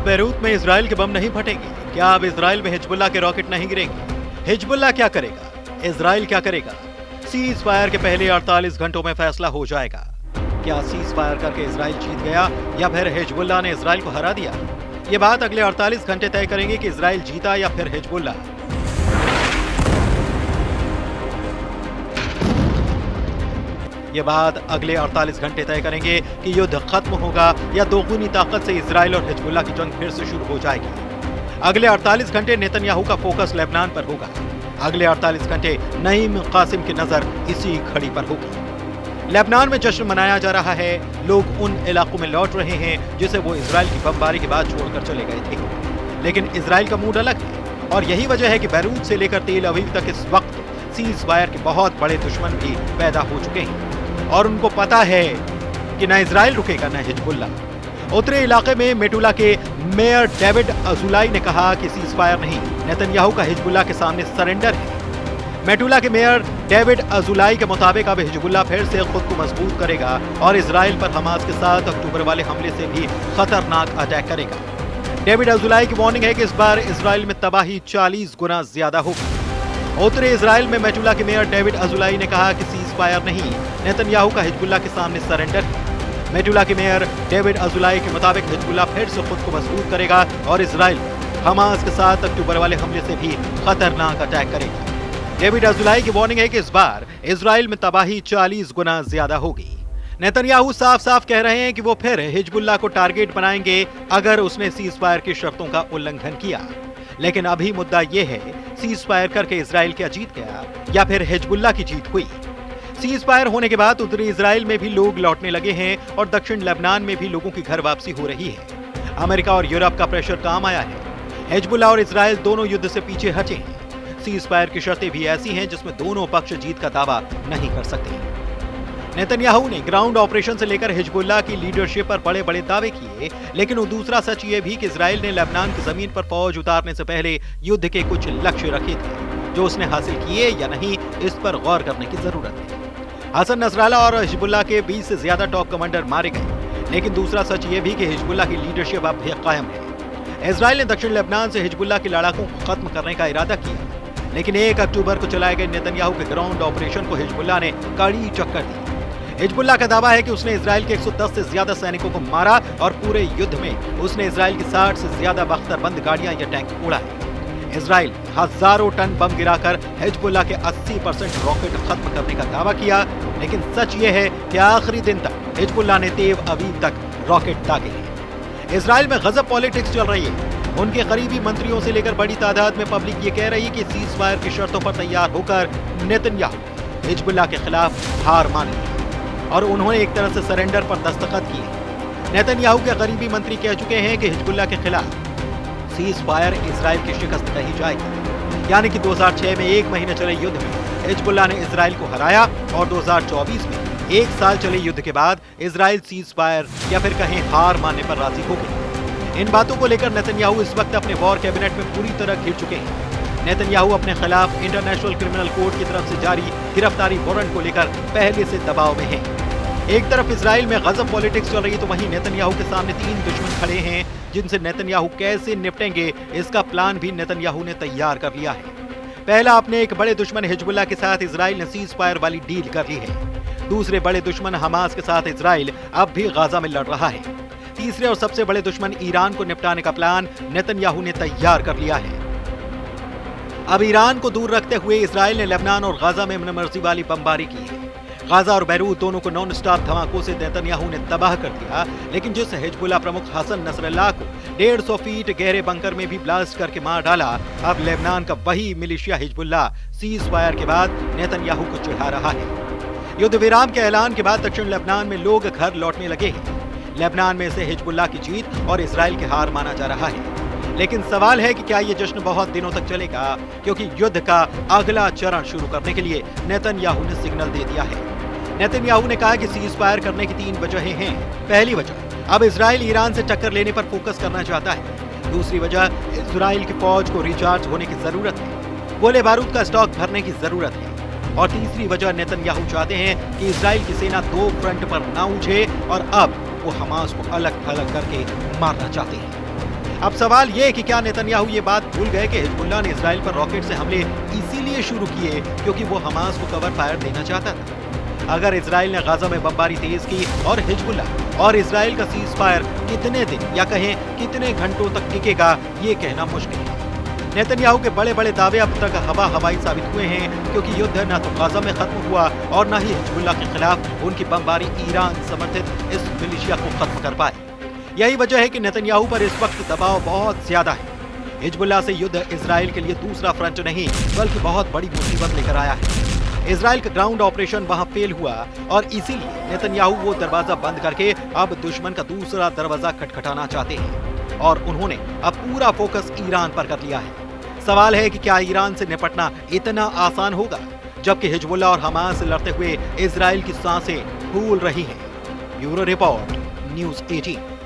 Beirut में Israel के बम नहीं फटेंगे? क्या अब इजराइल में हिजबुल्लाह के रॉकेट नहीं गिरेंगे? हिजबुल्लाह क्या करेगा? इजराइल क्या करेगा? सीज फायर के पहले 48 घंटों में फैसला हो जाएगा। क्या सीज फायर करके इजराइल जीत गया या फिर हिजबुल्लाह ने इजराइल को हरा दिया? ये बात अगले 48 घंटे तय करेंगे कि इजराइल जीता या फिर हिजबुल्लाह। ये बात अगले 48 घंटे तय करेंगे कि युद्ध खत्म होगा या दोगुनी ताकत से इजराइल और हिजबुल्लाह की जंग फिर से शुरू हो जाएगी। अगले 48 घंटे नेतन्याहू का फोकस लेबनान पर होगा। अगले 48 घंटे नईम कासिम की नजर इसी खड़ी पर होगी। लेबनान में जश्न मनाया जा रहा है। लोग उन इलाकों में लौट रहे हैं जिसे वो इजराइल की बमबारी के बाद छोड़कर चले गए थे। लेकिन इजराइल का मूड अलग है और यही वजह है कि बैरूत से लेकर तेल अवीव तक इस वक्त सीज फायर के बहुत बड़े दुश्मन भी पैदा हो चुके हैं और उनको पता है कि न इजराइल रुकेगा न हिजबुल्लाह। उत्तरी इलाके में मेटुला के मेयर डेविड अजुलाई ने कहा कि सीज फायर नहीं, नेतन्याहू का हिजबुल्लाह के सामने सरेंडर है। मेटुला के मेयर डेविड अजुलाई के मुताबिक अब हिजबुल्लाह फिर से खुद को मजबूत करेगा और इजराइल पर हमास के 7 अक्टूबर वाले हमले से भी खतरनाक अटैक करेगा। डेविड अजुलाई की वार्निंग है कि इस बार इजराइल में तबाही 40 गुना ज्यादा होगी। उत्तरी इजराइल में मेटुला के मेयर डेविड अजुलाई ने कहा कि सीज फायर नहीं, नेतन्याहू का हिजबुल्लाह के सामने सरेंडर है। मेटुला के मेयर डेविड अजुलाई के मुताबिक हिजबुल्लाह फिर से खुद को मजबूत करेगा और इजराइल हमास के 7 अक्टूबर वाले हमले से भी खतरनाक अटैक करेगा। डेविड अजुलाई की वार्निंग है कि इस बार इजराइल में तबाही 40 गुना ज्यादा होगी। नेतन्याहू साफ साफ कह रहे हैं कि वो फिर हिजबुल्लाह को टारगेट बनाएंगे अगर उसने सीज फायर की शर्तों का उल्लंघन किया। लेकिन अभी मुद्दा यह है, सीज फायर करके इजराइल क्या जीत गया या फिर हिजबुल्लाह की जीत हुई? सीज फायर होने के बाद उत्तरी इजराइल में भी लोग लौटने लगे हैं और दक्षिण लेबनान में भी लोगों की घर वापसी हो रही है। अमेरिका और यूरोप का प्रेशर काम आया है। हिजबुल्लाह और इजराइल दोनों युद्ध से पीछे हटे हैं। सीज फायर की शर्तें भी ऐसी हैं जिसमें दोनों पक्ष जीत का दावा नहीं कर सकते। नेतन्याहू ने ग्राउंड ऑपरेशन से लेकर हिजबुल्लाह की लीडरशिप पर बड़े बड़े दावे किए, लेकिन वो दूसरा सच ये भी कि इजराइल ने लेबनान की जमीन पर फौज उतारने से पहले युद्ध के कुछ लक्ष्य रखे थे जो उसने हासिल किए या नहीं, इस पर गौर करने की जरूरत है। हसन नसराल्लाह और हिजबुल्लाह के 20 से ज्यादा टॉप कमांडर मारे गए, लेकिन दूसरा सच ये भी कि हिजबुल्लाह की लीडरशिप अब भी कायम है। इजराइल ने दक्षिण लेबनान से हिजबुल्लाह के लड़ाकों को खत्म करने का इरादा किया, लेकिन 1 अक्टूबर को चलाए गए नेतन्याहू के ग्राउंड ऑपरेशन को हिजबुल्लाह ने कड़ी टक्कर दी। हिजबुल्लाह का दावा है कि उसने इजराइल के 110 से ज्यादा सैनिकों को मारा और पूरे युद्ध में उसने इजराइल की 60 से ज्यादा बख्तरबंद गाड़ियां या टैंक उड़ाए। इजराइल हजारों टन बम गिराकर हिजबुल्लाह के 80% रॉकेट खत्म करने का दावा किया, लेकिन सच ये है कि आखिरी दिन तक हिजबुल्लाह ने तेल अवीव तक रॉकेट दागे हैं। इजराइल में गजब पॉलिटिक्स चल रही है। उनके करीबी मंत्रियों से लेकर बड़ी तादाद में पब्लिक ये कह रही है कि सीज फायर की शर्तों पर तैयार होकर नेतन्याहू हिजबुल्लाह के खिलाफ हार माने और उन्होंने एक तरह से सरेंडर पर दस्तखत किए। नेतन्याहू के करीबी मंत्री कह चुके हैं कि हिजबुल्लाह के खिलाफ सीज फायर इजराइल की शिकस्त कही जाएगी, यानी कि 2006 में 1 महीने चले युद्ध में हिजबुल्लाह ने इजराइल को हराया और 2024 में 1 साल चले युद्ध के बाद इजराइल सीज फायर या फिर कहीं हार मानने पर राजी हो गई। इन बातों को लेकर नेतन्याहू इस वक्त अपने वॉर कैबिनेट में पूरी तरह घिर चुके हैं। नेतन्याहू अपने खिलाफ इंटरनेशनल क्रिमिनल कोर्ट की तरफ से जारी गिरफ्तारी वारंट को लेकर पहले से दबाव में है। एक तरफ इजराइल में गजब पॉलिटिक्स चल रही है तो वहीं नेतन्याहू के सामने 3 दुश्मन खड़े हैं जिनसे नेतन्याहू कैसे निपटेंगे, इसका प्लान भी नेतन्याहू ने तैयार कर लिया है। पहला, अपने एक बड़े दुश्मन हिजबुल्लाह के साथ इजराइल ने सीज फायर वाली डील कर ली है। दूसरे बड़े दुश्मन हमास के साथ इजराइल अब भी गाजा में लड़ रहा है। तीसरे और सबसे बड़े दुश्मन ईरान को निपटाने का प्लान नेतन्याहू ने तैयार कर लिया है। अब ईरान को दूर रखते हुए इजराइल ने लेबनान और गाजा में मनमर्जी वाली बमबारी की है। गाजा और बैरूत दोनों को नॉन स्टॉप धमाकों से नेतन्याहू ने तबाह कर दिया, लेकिन जिस हिजबुल्लाह प्रमुख हसन नसरल्लाह को 150 फीट गहरे बंकर में भी ब्लास्ट करके मार डाला, अब लेबनान का वही मिलिशिया हिजबुल्लाह सीज फायर के बाद नेतन्याहू को चिढ़ा रहा है। युद्ध विराम के ऐलान के बाद दक्षिण लेबनान में लोग घर लौटने लगे हैं। लेबनान में से हिजबुल्लाह की जीत और इजराइल की हार माना जा रहा है, लेकिन सवाल है कि क्या ये जश्न बहुत दिनों तक चलेगा, क्योंकि युद्ध का अगला चरण शुरू करने के लिए नेतन्याहू ने सिग्नल दे दिया है। नेतन्याहू ने कहा कि सीज फायर करने की 3 वजहें हैं। पहली वजह, अब इजराइल ईरान से टक्कर लेने पर फोकस करना चाहता है। दूसरी वजह, इजराइल की फौज को रिचार्ज होने की जरूरत है, गोले बारूद का स्टॉक भरने की जरूरत है। और तीसरी वजह, नेतन्याहू चाहते हैं कि इजराइल की सेना 2 फ्रंट पर ना उलझे और अब वो हमास को अलग थलग करके मारना चाहते हैं। अब सवाल ये कि क्या नेतन्याहू ये बात भूल गए कि हिजबुल्लाह ने इजराइल पर रॉकेट से हमले इसीलिए शुरू किए क्योंकि वो हमास को कवर फायर देना चाहता था। अगर इजराइल ने गाजा में बमबारी तेज की और हिजबुल्लाह और इजराइल का सीज फायर कितने दिन या कहें कितने घंटों तक टिकेगा ये कहना मुश्किल है। नेतन्याहू के बड़े बड़े दावे अब तक हवाई साबित हुए हैं क्योंकि युद्ध न तो गाजा में खत्म हुआ और न ही हिजबुल्लाह के खिलाफ उनकी बमबारी ईरान समर्थित इस मिलिशिया को खत्म कर पाए। यही वजह है कि नेतन्याहू पर इस वक्त दबाव बहुत ज्यादा है। हिजबुल्लाह से युद्ध इजराइल के लिए दूसरा फ्रंट नहीं बल्कि बहुत बड़ी मुसीबत लेकर आया है। इजराइल का ग्राउंड ऑपरेशन वहां फेल हुआ और इसीलिए नेतन्याहू वो दरवाजा बंद करके अब दुश्मन का दूसरा दरवाजा खटखटाना चाहते हैं और उन्होंने अब पूरा फोकस ईरान पर कर लिया है। सवाल है कि क्या ईरान से निपटना इतना आसान होगा जबकि हिजबुल्लाह और हमास से लड़ते हुए इजराइल की सांसें फूल रही हैं। Bureau report, news 18।